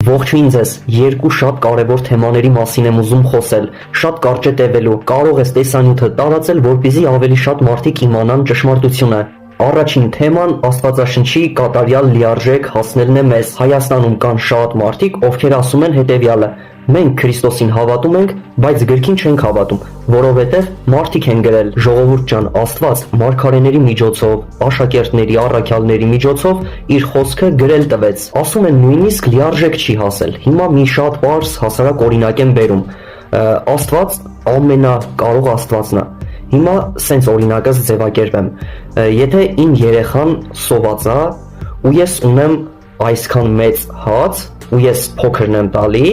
Ողջույն ձեզ, երկու շատ կարևոր թեմաների մասին եմ ուզում խոսել, շատ կարճ է տևելու, կարող ես տեսանյութը տարածել, որպեսզի ավելի շատ մարդիկ իմանան ճշմարտությունը։ Առաջին թեման Աստվածաշնչի կատարյալ լիարժեք հասնելն է մեզ։ Հայաստանում կան շատ մարդիկ, ովքեր ասում են հետևյալը. մենք Քրիստոսին հավատում ենք, բայց գրքին չենք հավատում, որովհետև մարդիկ են գրել. ժողովուրդ ջան, Աստված մարգարեների միջոցով, աշակերտների, առաքյալների միջոցով իր խոսքը գրել տվեց։ Ասում են նույնիսկ լիարժեք չի հասել։ Հիմա մի շատ պարզ հասարակ օրինակ եմ բերում։ Աստված ամենակարող Աստվածն է։ Հիմա սենց օրինակս ձևակերպեմ։ Եթե իմ երեխան սոված է ու ես ունեմ այսքան մեծ հաց ու ես փոքրն եմ տալի,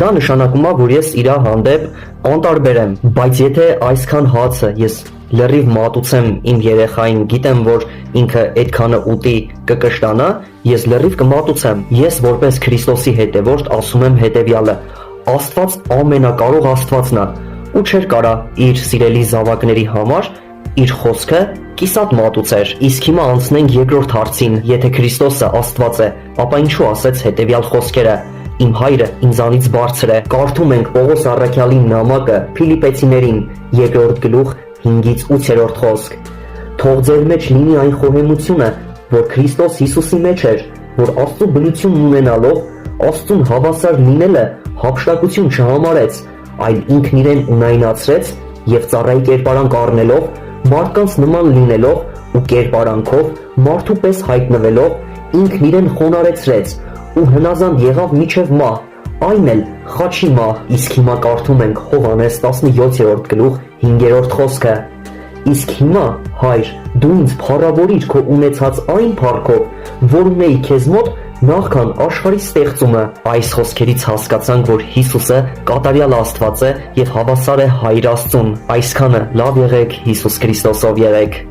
դա նշանակում է, որ ես իրա հանդեպ անտարբեր եմ, բայց եթե այսքան հացը ես լրիվ մատուցեմ իմ երեխային, գիտեմ, որ ինքը այդքանը ուտի կկշտանա, ես լրիվ կմատուցեմ։ Ես որպես Քրիստոսի հետևորդ ասում եմ հետևյալը. Աստված ամենակարող Աստվածն է ու չէր կարա իր սիրելի զավակների համար իր խոսքը կիսատ մատուցեր։ Իսկ հիմա անցնենք երկրորդ հարցին. եթե Քրիստոսը Աստված է, ապա ինչու ասեց հետևյալ խոսքերը. Իմ հայրը ինձանից բարձր է։ Կարդում ենք Պողոս առաքյալի նամակը Փիլիպեցիներին 2-րդ գլուխ 5-8 խոսք։ Թող ձեր մեջ լինի այն խոհեմությունը, որ Քրիստոս Հիսուսի մեջ էր, որ Աստծո բնությունն ունենալով Աստծուն հավասար լինելը հափշտակություն չհամարեց, այլ ինքն իրեն ունայնացրեց եւ ծառայի կերպարանք առնելով, մարդկանց նման լինելով ու կերպարանքով մարդու պես հայտնվելով, ինքն իրեն խոնարհեցրեց ու հնազանդ եղավ մինչև մահ, այն էլ խաչի մահ։ Իսկ հիմա կարդում ենք Հովհաննես 17-րդ գլուխ 5-րդ խոսքը. Իսկ հիմա, Հայր, դու ինձ փառավորիր քո ունեցած այն փառքով, որ ունեի քեզ մոտ նախքան աշխարհի ստեղծումը։ Այս խոսքերից հասկացանք, որ Հիսուսը կատարյալ Աստված է եւ հավասար է Հայր Աստծուն։ Այսքանը լավ եղեք, Հիսուս Քրիստոսով եղեք։